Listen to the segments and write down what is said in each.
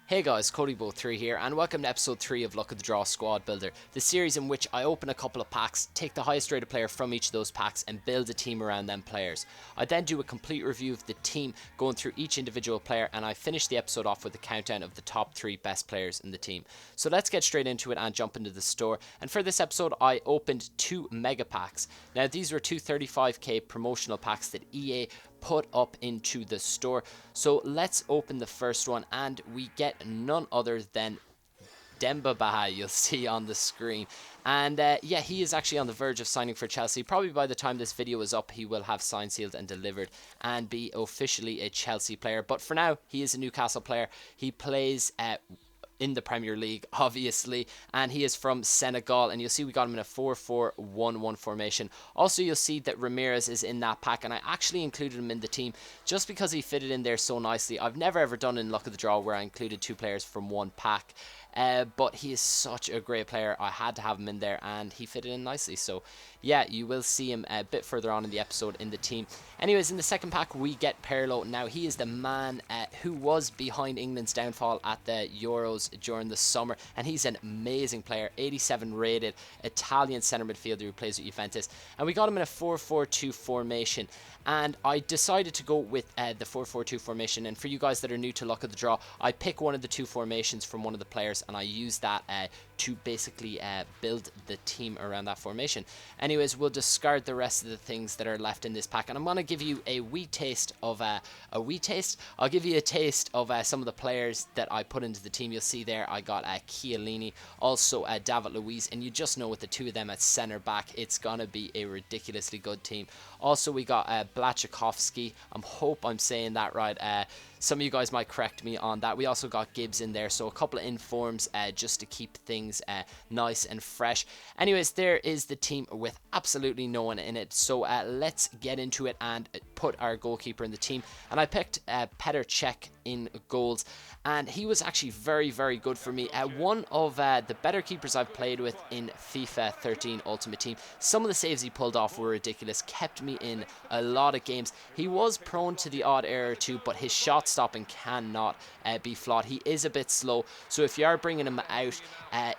Hey guys, Cody3 here, and welcome to episode 3 of Luck of the Draw Squad Builder, the series in which I open a couple of packs, take the highest rated player from each of those packs, and build a team around them players. I then do a complete review of the team, going through each individual player, and I finish the episode off with a countdown of the top 3 best players in the team. So let's get straight into it and jump into the store. And for this episode, I opened 2 mega packs. Now, these were two 35k promotional packs that EA put up into the store. So let's open the first one, and we get none other than Demba Ba, you'll see on the screen. And yeah, he is actually on the verge of signing for Chelsea. Probably by the time this video is up, he will have signed, sealed and delivered and be officially a Chelsea player. But for now, he is a Newcastle player. He plays in the Premier League, obviously, and he is from Senegal, and you'll see we got him in a 4-4-1-1 formation. Also, you'll see that Ramirez is in that pack, and I actually included him in the team just because he fitted in there so nicely. I've never ever done in Luck of the Draw where I included 2 players from one pack, but he is such a great player. I had to have him in there, and he fitted in nicely. So yeah, you will see him a bit further on in the episode in the team. Anyways, in the second pack we get Pirlo. Now, he is the man who was behind England's downfall at the Euros during the summer, and he's an amazing player. 87 rated Italian centre midfielder who plays with Juventus, and we got him in a 4-4-2 formation. And I decided to go with the 4-4-2 formation, and for you guys that are new to Luck of the Draw, I pick one of the 2 formations from one of the players, and I use that to basically build the team around that formation. Anyways, we'll discard the rest of the things that are left in this pack, and I'm going to give you a wee taste of I'll give you a taste of some of the players that I put into the team. You'll see there I got Chiellini, also David Luiz, and you just know with the 2 of them at centre back, it's going to be a ridiculously good team. Also, we got Blachowski. I hope I'm saying that right. Some of you guys might correct me on that. We also got Gibbs in there, so a couple of informs just to keep things nice and fresh. Anyways, there is the team with absolutely no one in it. So let's get into it and put our goalkeeper in the team. And I picked Petr Cech in goals, and he was actually very, very good for me. One of the better keepers I've played with in FIFA 13 Ultimate Team. Some of the saves he pulled off were ridiculous, kept me in a lot of games. He was prone to the odd error too, but his shot stopping cannot be flawed. He is a bit slow, so if you are bringing him out,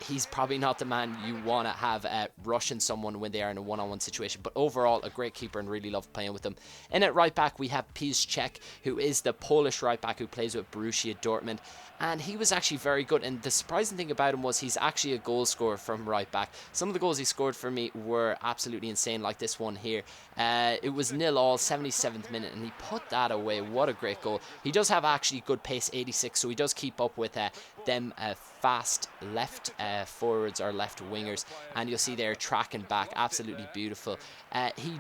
he's probably not the man you want to have rushing someone when they are in a one-on-one situation. But overall, a great keeper, and really love playing with him. In at right back, we have Piszczek, who is the Polish right back who plays with Borussia Dortmund, and he was actually very good. And the surprising thing about him was he's actually a goal scorer from right back. Some of the goals he scored for me were absolutely insane, like this one here. It was 0-0, 77th minute, and he put that away. What a great goal. He does have actually good pace, 86, so he does keep up with them fast left forwards or left wingers, and you'll see they're tracking back. Absolutely beautiful. He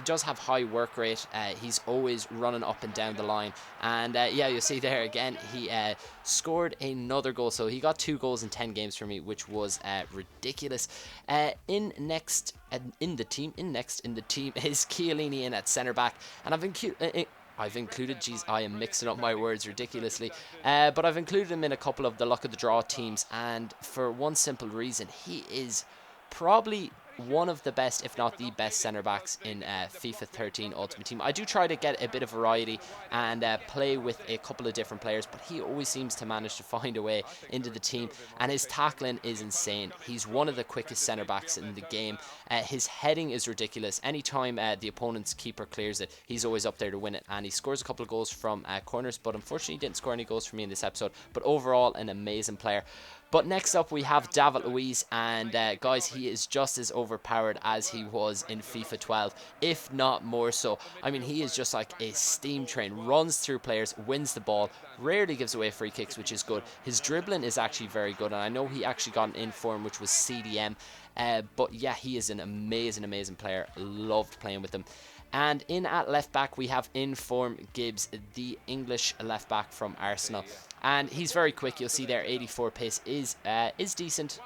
does have high work rate. He's always running up and down the line, and yeah, you'll see there again he scored another goal, so he got 2 goals in 10 games for me, which was ridiculous. Next in the team is Chiellini in at centre back, and I've included, geez, I am mixing up my words ridiculously, but I've included him in a couple of the Luck of the Draw teams, and for one simple reason: he is probably one of the best, if not the best, centre backs in FIFA 13 Ultimate Team. I do try to get a bit of variety and play with a couple of different players, but he always seems to manage to find a way into the team, and his tackling is insane. He's one of the quickest centre backs in the game. His heading is ridiculous. Anytime the opponent's keeper clears it, he's always up there to win it, and he scores a couple of goals from corners, but unfortunately he didn't score any goals for me in this episode. But overall, an amazing player. But next up we have David Luiz, and guys, he is just as overpowered as he was in FIFA 12, if not more so. I mean, he is just like a steam train, runs through players, wins the ball, rarely gives away free kicks, which is good. His dribbling is actually very good, and I know he actually got an inform, which was CDM, but yeah, he is an amazing player. Loved playing with him. And in at left back we have Inform Gibbs, the English left back from Arsenal, and he's very quick. You'll see there 84 pace is decent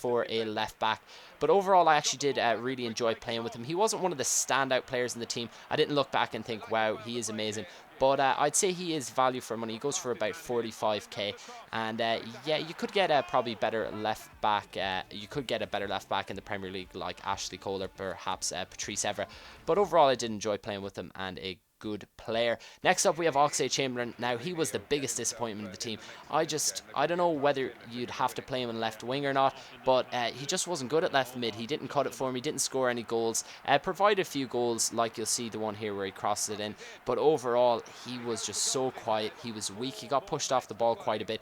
for a left back, but overall I actually did really enjoy playing with him. He wasn't one of the standout players in the team. I didn't look back and think, wow, he is amazing, but I'd say he is value for money. He goes for about 45k, and yeah, you could get a probably better left back. You could get a better left back in the Premier League, like Ashley Cole or perhaps Patrice Evra. But overall, I did enjoy playing with him, and a good player. Next up we have Oxlade-Chamberlain. Now he was the biggest disappointment of the team. I don't know whether you'd have to play him in left wing or not, but he just wasn't good at left mid. He didn't cut it for me, didn't score any goals, provided a few goals like you'll see the one here where he crosses it in, but overall he was just so quiet. He was weak, he got pushed off the ball quite a bit.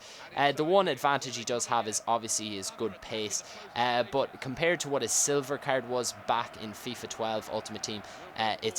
The one advantage he does have is obviously his good pace, but compared to what his silver card was back in FIFA 12 Ultimate Team,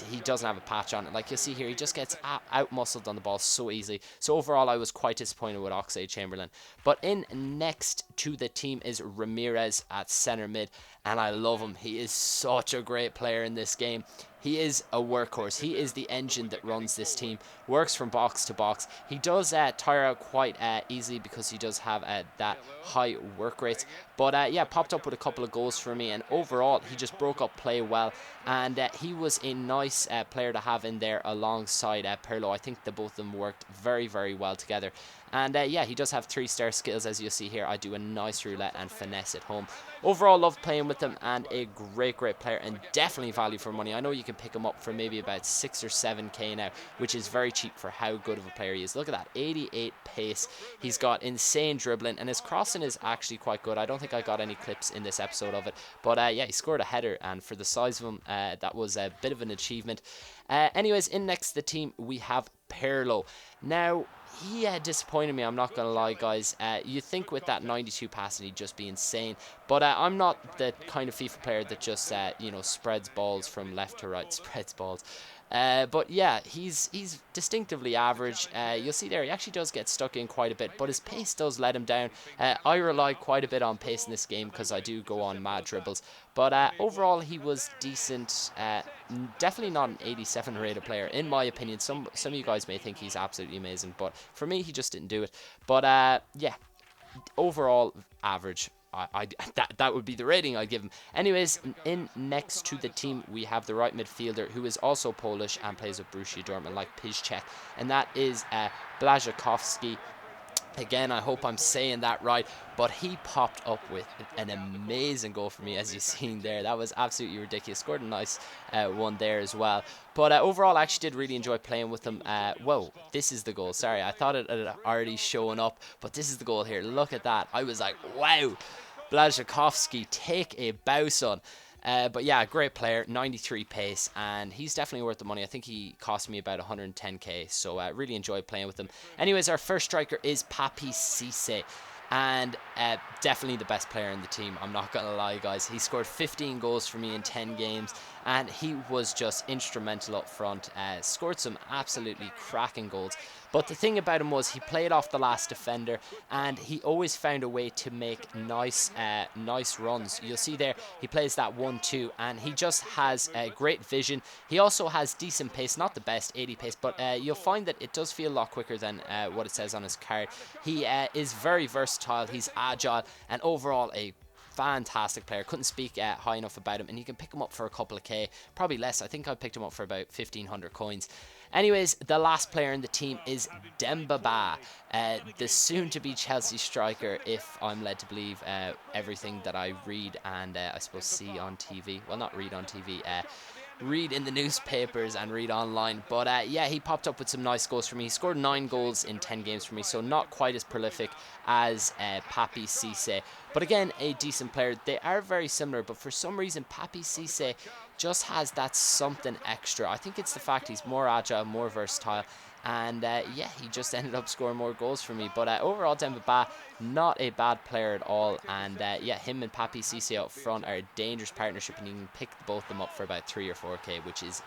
he doesn't have a patch on it. Like you'll see here, he just gets out-muscled on the ball so easily. So overall I was quite disappointed with Oxlade-Chamberlain. But in next to the team is Ramirez at centre mid, and I love him. He is such a great player in this game. He is a workhorse. He is the engine that runs this team. Works from box to box. He does tire out quite easily because he does have that high work rates. But yeah, popped up with a couple of goals for me. And overall, he just broke up play well. And he was a nice player to have in there alongside Pirlo. I think the both of them worked very, very well together. And yeah, he does have 3-star skills, as you'll see here. I do a nice roulette and finesse at home. Overall, love playing with him, and a great player, and definitely value for money. I know you can pick him up for maybe about 6 or 7k now, which is very cheap for how good of a player he is. Look at that, 88 pace. He's got insane dribbling, and his crossing is actually quite good. I don't think I got any clips in this episode of it, but yeah, he scored a header, and for the size of him, that was a bit of an achievement. Anyways, in next to the team, we have Pirlo. Now, he disappointed me, I'm not going to lie, guys. You'd think with that 92 passing he'd just be insane, but I'm not the kind of FIFA player that just, spreads balls from left to right, spreads balls. But yeah, he's distinctively average. You'll see there, he actually does get stuck in quite a bit, but his pace does let him down. I rely quite a bit on pace in this game because I do go on mad dribbles. But overall, he was decent. Definitely not an 87 rated player, in my opinion. Some of you guys may think he's absolutely amazing, but for me, he just didn't do it. But yeah, overall, average. That would be the rating I'd give him. Anyways, in next to the team, we have the right midfielder who is also Polish and plays with Borussia Dortmund like Piszczek, and that is Błaszczykowski. Again, I hope I'm saying that right, but he popped up with an amazing goal for me, as you've seen there. That was absolutely ridiculous. Scored a nice one there as well. But overall, I actually did really enjoy playing with him. Whoa, this is the goal. Sorry, I thought it had already shown up, but this is the goal here. Look at that. I was like, wow, Błaszczykowski, take a bow, son. But yeah, great player, 93 pace, and he's definitely worth the money. I think he cost me about 110k, so really enjoyed playing with him. Anyways, our first striker is Papi Cisse, and definitely the best player in the team. I'm not gonna lie, guys. He scored 15 goals for me in 10 games, and he was just instrumental up front. Scored some absolutely cracking goals. But the thing about him was he played off the last defender, and he always found a way to make nice runs. You'll see there he plays that 1-2, and he just has great vision. He also has decent pace, not the best 80 pace, but you'll find that it does feel a lot quicker than what it says on his card. He is very versatile, he's agile, and overall a fantastic player. Couldn't speak high enough about him, and you can pick him up for a couple of k, probably less. I think I picked him up for about 1,500 coins. Anyways, the last player in the team is Demba Ba, the soon-to-be Chelsea striker, if I'm led to believe everything that I read and I suppose see on TV. Well, not read on TV, read in the newspapers and read online. But yeah, he popped up with some nice goals for me. He scored 9 goals in 10 games for me, so not quite as prolific as Papi Cisse. But again, a decent player. They are very similar, but for some reason, Papi Cisse just has that something extra. I think it's the fact he's more agile, more versatile, and yeah, he just ended up scoring more goals for me. But overall, Demba Ba, not a bad player at all, and yeah, him and Papi Cisse up front are a dangerous partnership, and you can pick both of them up for about 3 or 4k, which is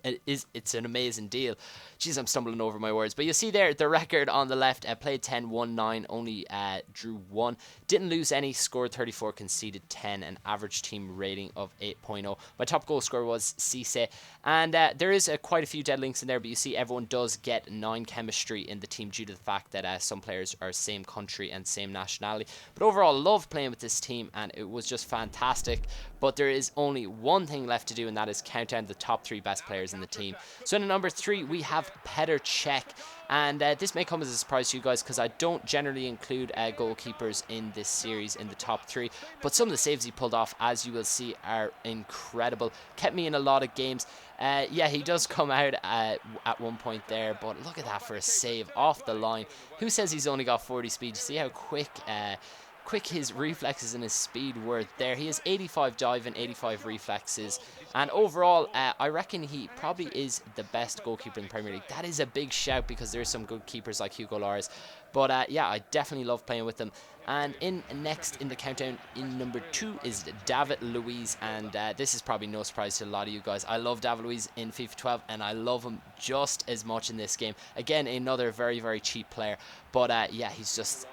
it's an amazing deal. Jeez, I'm stumbling over my words. But you see there the record on the left, played 10, won 9, only drew 1, didn't lose any, scored 34, conceded 10, an average team rating of 8.0. My top goal scorer was Cisse, and there is quite a few dead links in there, but you see everyone does get 9 chemistry in the team due to the fact that some players are same country and same nationality. But overall, love playing with this team, and it was just fantastic. But there is only one thing left to do, and that is count down the top top 3 best players in the team. So in number 3 we have Petr Cech, and this may come as a surprise to you guys because I don't generally include goalkeepers in this series in the top 3, but some of the saves he pulled off, as you will see, are incredible. Kept me in a lot of games. Yeah, he does come out at one point there, but look at that for a save off the line. Who says he's only got 40 speed? See how quick his reflexes and his speed were there. He has 85 dive and 85 reflexes, and overall I reckon he probably is the best goalkeeper in the Premier League. That is a big shout because there's some good keepers like Hugo Lloris, but yeah, I definitely love playing with them. And next in the countdown, in number 2 is David Luiz, and this is probably no surprise to a lot of you guys. I love David Luiz in FIFA 12, and I love him just as much in this game. Again, another very, very cheap player, but yeah, he's just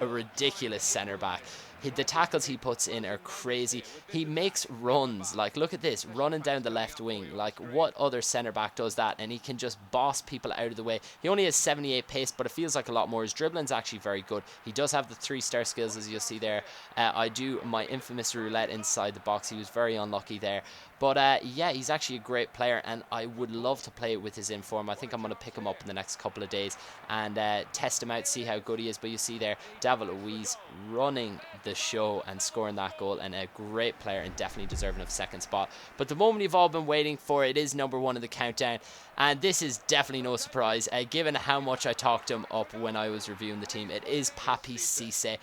a ridiculous centre back. The tackles he puts in are crazy. He makes runs, like look at this, running down the left wing. Like what other centre back does that? And he can just boss people out of the way. He only has 78 pace, but it feels like a lot more. His dribbling's actually very good. He does have the 3-star skills, as you'll see there. I do my infamous roulette inside the box. He was very unlucky there. But yeah, he's actually a great player, and I would love to play with his inform. I think I'm going to pick him up in the next couple of days and test him out, see how good he is. But you see there, David Luiz running the show and scoring that goal, and a great player and definitely deserving of second spot. But the moment you've all been waiting for, it is number 1 in the countdown, and this is definitely no surprise given how much I talked him up when I was reviewing the team. It is Papi Cisse,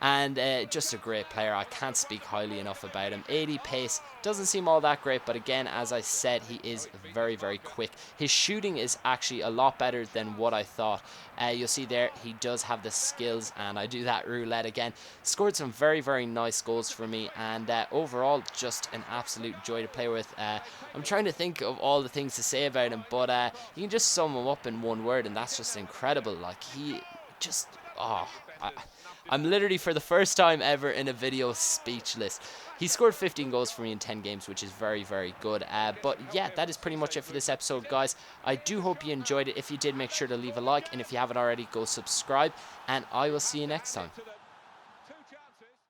and just a great player. I can't speak highly enough about him. 80 pace, doesn't seem all that great, but again, as I said, he is very, very quick. His shooting is actually a lot better than what I thought. You'll see there, he does have the skills, and I do that roulette again. Scored some very, very nice goals for me, and overall, just an absolute joy to play with. I'm trying to think of all the things to say about him, but you can just sum him up in one word, and that's just incredible. Like, he just, I'm literally, for the first time ever in a video, speechless. He scored 15 goals for me in 10 games, which is very, very good. But yeah, that is pretty much it for this episode, guys. I do hope you enjoyed it. If you did, make sure to leave a like, and if you haven't already, go subscribe, and I will see you next time.